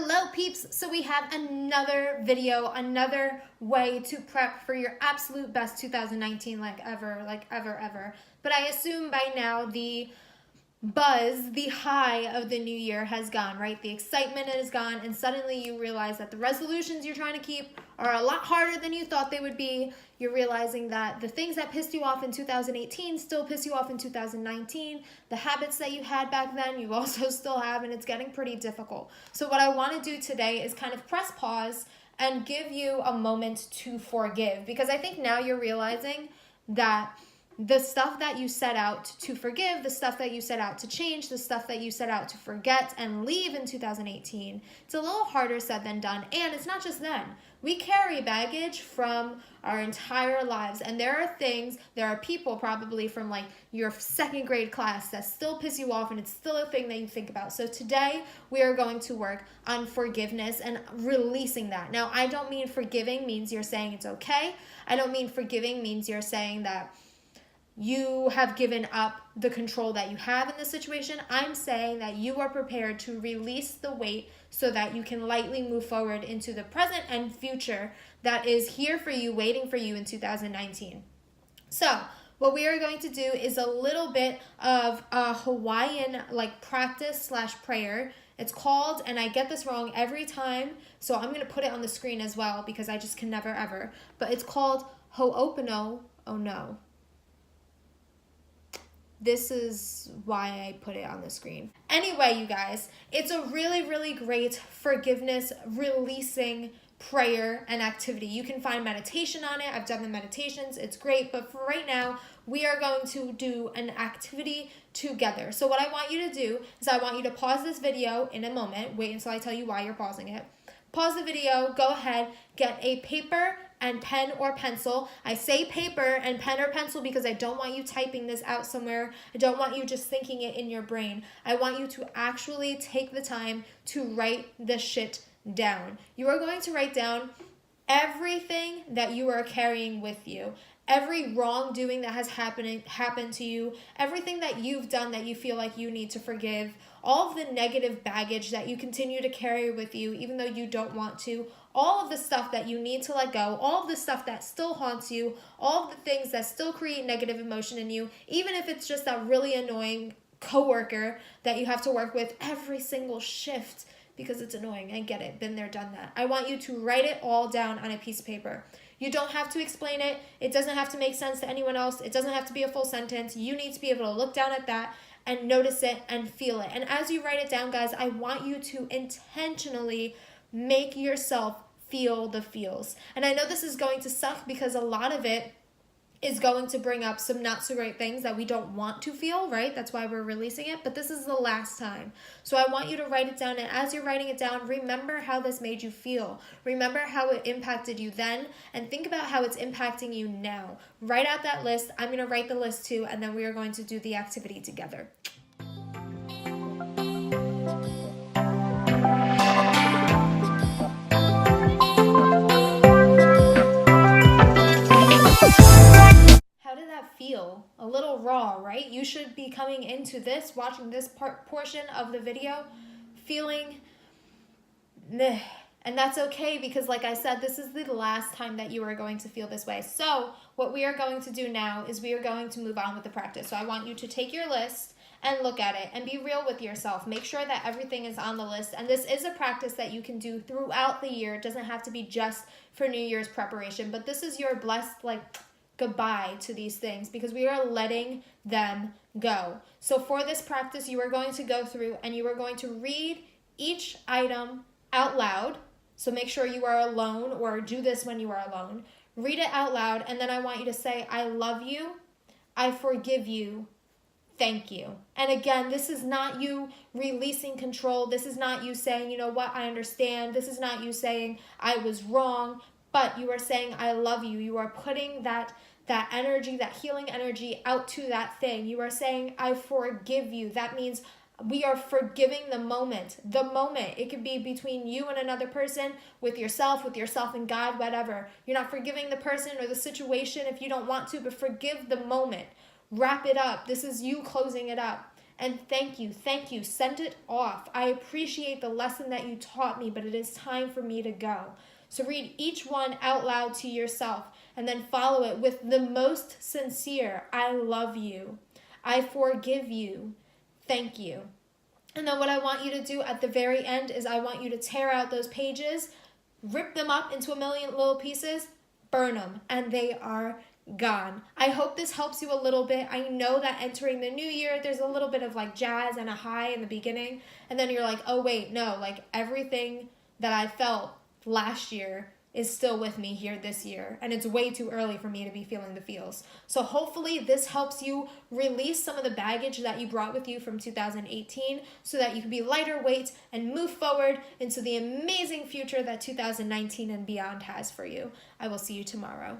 Hello peeps, so we have another video, another way to prep for your absolute best 2019 like ever. But I assume by now the buzz, the high of the new year has gone, right? The excitement is gone, and suddenly you realize that the resolutions you're trying to keep are a lot harder than you thought they would be. You're realizing that the things that pissed you off in 2018 still piss you off in 2019. The habits that you had back then, you also still have, and it's getting pretty difficult. So what I want to do today is kind of press pause and give you a moment to forgive, because I think now you're realizing that the stuff that you set out to forgive, the stuff that you set out to change, the stuff that you set out to forget and leave in 2018, it's a little harder said than done. And it's not just then. We carry baggage from our entire lives. And there are people probably from like your second grade class that still piss you off, and it's still a thing that you think about. So today we are going to work on forgiveness and releasing that. Now, I don't mean forgiving means you're saying it's okay. I don't mean forgiving means you're saying that you have given up the control that you have in this situation. I'm saying that you are prepared to release the weight so that you can lightly move forward into the present and future that is here for you, waiting for you in 2019. So what we are going to do is a little bit of a Hawaiian like practice / prayer. It's called, and I get this wrong every time, so I'm going to put it on the screen as well because I just can never ever. But it's called Ho'opono. Oh no. This is why I put it on the screen. Anyway, you guys, it's a really great forgiveness releasing prayer and activity. You can find meditation on it. I've done the meditations. It's great. But for right now, we are going to do an activity together. So what I want you to do is I want you to pause this video in a moment. Wait until I tell you why you're pausing it. Pause the video, go ahead, get a paper and pen or pencil. I say paper and pen or pencil because I don't want you typing this out somewhere. I don't want you just thinking it in your brain. I want you to actually take the time to write this shit down. You are going to write down everything that you are carrying with you. Every wrongdoing that has happened to you, everything that you've done that you feel like you need to forgive, all of the negative baggage that you continue to carry with you even though you don't want to, all of the stuff that you need to let go, all of the stuff that still haunts you, all of the things that still create negative emotion in you, even if it's just that really annoying coworker that you have to work with every single shift because it's annoying. I get it. Been there, done that. I want you to write it all down on a piece of paper. You don't have to explain it. It doesn't have to make sense to anyone else. It doesn't have to be a full sentence. You need to be able to look down at that and notice it and feel it. And as you write it down, guys, I want you to intentionally make yourself feel the feels. And I know this is going to suck because a lot of it is going to bring up some not so great things that we don't want to feel, right? That's why we're releasing it, but this is the last time. So I want you to write it down, and as you're writing it down, remember how this made you feel. Remember how it impacted you then, and think about how it's impacting you now. Write out that list. I'm going to write the list too, and then we are going to do the activity together. Feel a little raw, right? You should be coming into this, watching this portion of the video, feeling meh. And that's okay because, like I said, this is the last time that you are going to feel this way. So what we are going to do now is we are going to move on with the practice. So I want you to take your list and look at it and be real with yourself. Make sure that everything is on the list. And this is a practice that you can do throughout the year. It doesn't have to be just for New Year's preparation, but this is your blessed, goodbye to these things because we are letting them go. So for this practice, you are going to go through and you are going to read each item out loud. So make sure you are alone, or do this when you are alone. Read it out loud, and then I want you to say, I love you, I forgive you, thank you. And again, this is not you releasing control. This is not you saying, you know what, I understand. This is not you saying, I was wrong. But you are saying, I love you. You are putting that energy, that healing energy out to that thing. You are saying, I forgive you. That means we are forgiving the moment. The moment. It could be between you and another person, with yourself and God, whatever. You're not forgiving the person or the situation if you don't want to, but forgive the moment. Wrap it up. This is you closing it up. And thank you, thank you. Send it off. I appreciate the lesson that you taught me, but it is time for me to go. So read each one out loud to yourself and then follow it with the most sincere, I love you. I forgive you. Thank you. And then what I want you to do at the very end is I want you to tear out those pages, rip them up into a million little pieces, burn them, and they are gone. I hope this helps you a little bit. I know that entering the new year, there's a little bit of like jazz and a high in the beginning, and then you're like, oh wait, no, like everything that I felt last year is still with me here this year, and it's way too early for me to be feeling the feels. So hopefully this helps you release some of the baggage that you brought with you from 2018 so that you can be lighter weight and move forward into the amazing future that 2019 and beyond has for you. I will see you tomorrow.